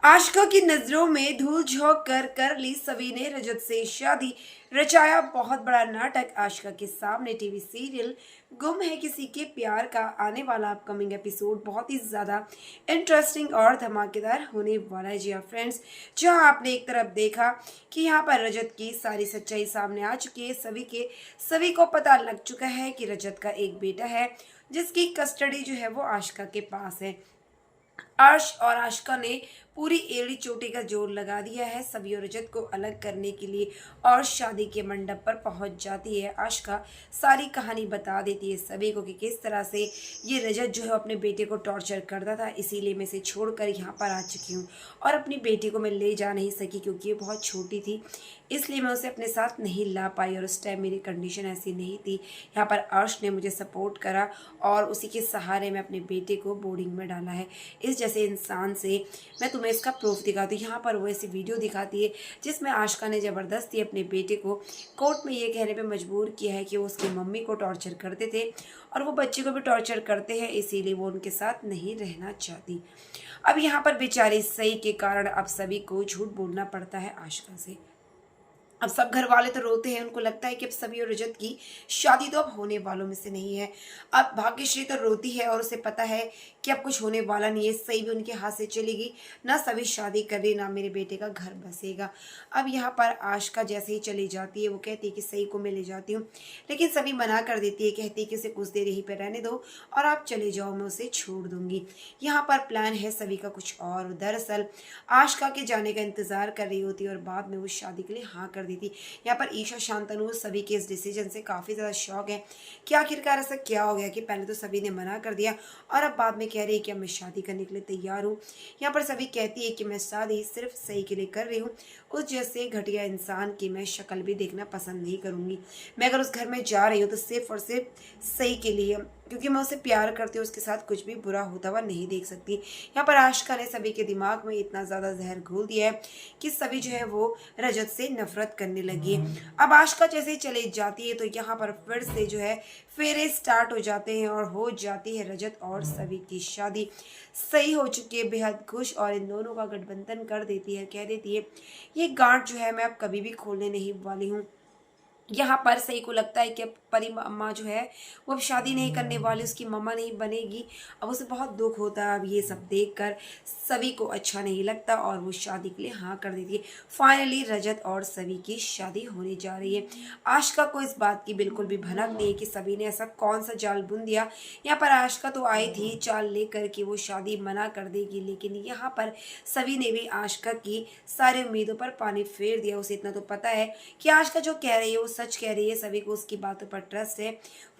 आशिकों की नजरों में धूल झोंक कर ली सभी ने रजत से शादी। रचाया बहुत बड़ा नाटक। आशिका के सामने टीवी सीरियल गुम है किसी के प्यार का आने वाला अपकमिंग एपिसोड बहुत ही ज्यादा इंटरेस्टिंग और धमाकेदार होने वाला है। जी हाँ फ्रेंड्स, जहां आपने एक तरफ देखा कि यहाँ पर रजत की सारी सच्चाई सामने आ चुकी है। सभी को पता लग चुका है कि रजत का एक बेटा है जिसकी कस्टडी जो है वो आशिका के पास है। अर्श और आशिका ने पूरी एड़ी चोटी का जोर लगा दिया है सभी और रजत को अलग करने के लिए, और शादी के मंडप पर पहुंच जाती है आशिका। सारी कहानी बता देती है सभी को कि किस तरह से ये रजत जो है अपने बेटे को टॉर्चर करता था, इसीलिए मैं इसे छोड़कर यहाँ पर आ चुकी हूँ। और अपनी बेटी को मैं ले जा नहीं सकी क्योंकि ये बहुत छोटी थी, इसलिए मैं उसे अपने साथ नहीं ला पाई और उस टाइम मेरी कंडीशन ऐसी नहीं थी। यहाँ पर अर्श ने मुझे सपोर्ट करा और उसी के सहारे मैं अपने बेटे को बोर्डिंग में डाला है। इस जैसे इंसान से मैं तुम्हें इसका प्रूफ दिखाती हूँ। यहाँ पर वो ऐसी वीडियो दिखाती है जिसमें आशिका ने ज़बरदस्ती अपने बेटे को कोर्ट में ये कहने पे मजबूर किया है कि वो उसकी मम्मी को टॉर्चर करते थे और वो बच्चे को भी टॉर्चर करते हैं, इसीलिए वो उनके साथ नहीं रहना चाहती। अब यहाँ पर बेचारी सही के कारण अब सभी को झूठ बोलना पड़ता है आशिका से। अब सब घर वाले तो रोते हैं, उनको लगता है कि अब सभी और रजत की शादी तो अब होने वालों में से नहीं है। अब भाग्यश्री तो रोती है और उसे पता है कि अब कुछ होने वाला नहीं है, सही भी उनके हाथ से चलेगी, ना सभी शादी कर रही ना मेरे बेटे का घर बसेगा। अब यहाँ पर आशिका जैसे ही चली जाती है वो कहती है कि सही को मैं ले जाती हूँ, लेकिन सभी मना कर देती है, कहती है कि उसे कुछ देर यहीं पर रहने दो और आप चले जाओ, मैं उसे छोड़ दूंगी। यहाँ पर प्लान है सभी का कुछ और। दरअसल आशिका के जाने का इंतजार कर रही होती है और बाद में वो शादी के लिए हाँ कर थी। यहाँ पर ईशा शांतनु सभी के इस डिसीजन से काफी ज्यादा शॉक है कि आखिरकार ऐसा क्या हो गया कि पहले तो सभी ने मना कर दिया और अब बाद में कह रही है कि अब मैं शादी करने के लिए तैयार हूँ। यहाँ पर सभी कहती है कि मैं शादी सिर्फ सही के लिए कर रही हूँ, उस जैसे घटिया इंसान की मैं शक्ल भी देखना पसंद नहीं करूंगी। मैं अगर उस घर में जा रही हूँ तो सिर्फ और सिर्फ सही के लिए, क्योंकि मैं उसे प्यार करती हूँ, उसके साथ कुछ भी बुरा होता हुआ नहीं देख सकती। यहाँ पर आशिका ने सभी के दिमाग में इतना ज्यादा जहर घोल दिया है कि सभी जो है वो रजत से नफरत करने लगी है। अब आशिका जैसे ही चली जाती है तो यहाँ पर फिर से जो है फेरे स्टार्ट हो जाते हैं और हो जाती है रजत और सभी की शादी। सही हो चुकी है बेहद खुश और इन दोनों का गठबंधन कर देती है, कह देती है ये गांठ जो है मैं अब कभी भी खोलने नहीं वाली हूँ। यहाँ पर सही को लगता है कि अब परी अम्मा जो है वो अब शादी नहीं करने वाली, उसकी मम्मा नहीं बनेगी। अब उसे बहुत दुख होता है, अब ये सब देखकर सभी को अच्छा नहीं लगता और वो शादी के लिए हाँ कर देती है। फाइनली रजत और सभी की शादी होने जा रही है। आशिका को इस बात की बिल्कुल भी भनक नहीं है कि सभी ने ऐसा कौन सा जाल बुन दिया। यहाँ पर आशिका तो आई थी चाल लेकर कि वो शादी मना कर देगी, लेकिन यहाँ पर सभी ने भी आशिका की सारी उम्मीदों पर पानी फेर दिया। उसे इतना तो पता है कि आशिका जो कह रही है वो सच कह रही है, सभी को उसकी बातों पर ट्रस्ट है।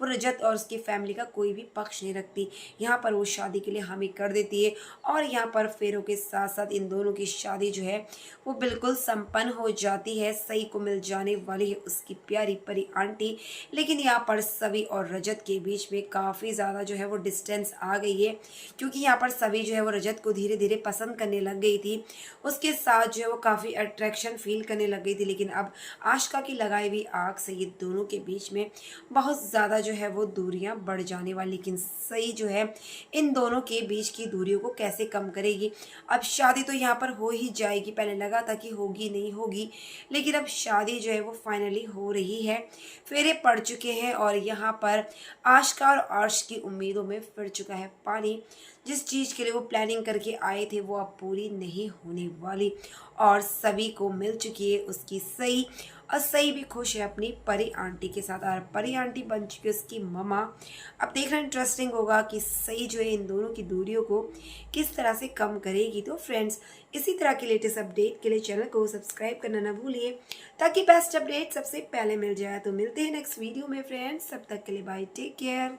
वो रजत और उसकी फैमिली का कोई भी पक्ष नहीं रखती। यहाँ पर वो शादी के लिए हामी कर देती है और यहाँ पर फेरों के साथ साथ इन दोनों की शादी जो है वो बिल्कुल संपन्न हो जाती है। सही को मिल जाने वाली है उसकी प्यारी परी आंटी, लेकिन यहाँ पर सभी और रजत के बीच में काफी ज्यादा जो है वो डिस्टेंस आ गई है, क्योंकि यहाँ पर सभी जो है वो रजत को धीरे धीरे पसंद करने लग गई थी, उसके साथ जो है वो काफी अट्रैक्शन फील करने लग गई थी। लेकिन अब आशिका की लगाई हुई आग से ये दोनों के बीच में बहुत ज़्यादा जो है वो दूरियां बढ़ जाने वाली। लेकिन सही जो है इन दोनों के बीच की दूरियों को कैसे कम करेगी। अब शादी तो यहाँ पर हो ही जाएगी, पहले लगा था कि होगी नहीं होगी, लेकिन अब शादी जो है वो फाइनली हो रही है। फेरे पड़ चुके हैं और यहाँ पर आशिका और अर्श की उम्मीदों में फिर चुका है पानी। जिस चीज़ के लिए वो प्लानिंग करके आए थे वो अब पूरी नहीं होने वाली और सभी को मिल चुकी है उसकी सही, और सही भी खुश है अपनी परी आंटी के साथ और परी आंटी बन चुकी है उसकी ममा। अब देखना इंटरेस्टिंग होगा कि सही जो है इन दोनों की दूरियों को किस तरह से कम करेगी। तो फ्रेंड्स, इसी तरह के लेटेस्ट अपडेट के लिए चैनल को सब्सक्राइब करना ना भूलिए ताकि बेस्ट अपडेट सबसे पहले मिल जाए। तो मिलते हैं नेक्स्ट वीडियो में फ्रेंड्स, तब तक के लिए बाय, टेक केयर।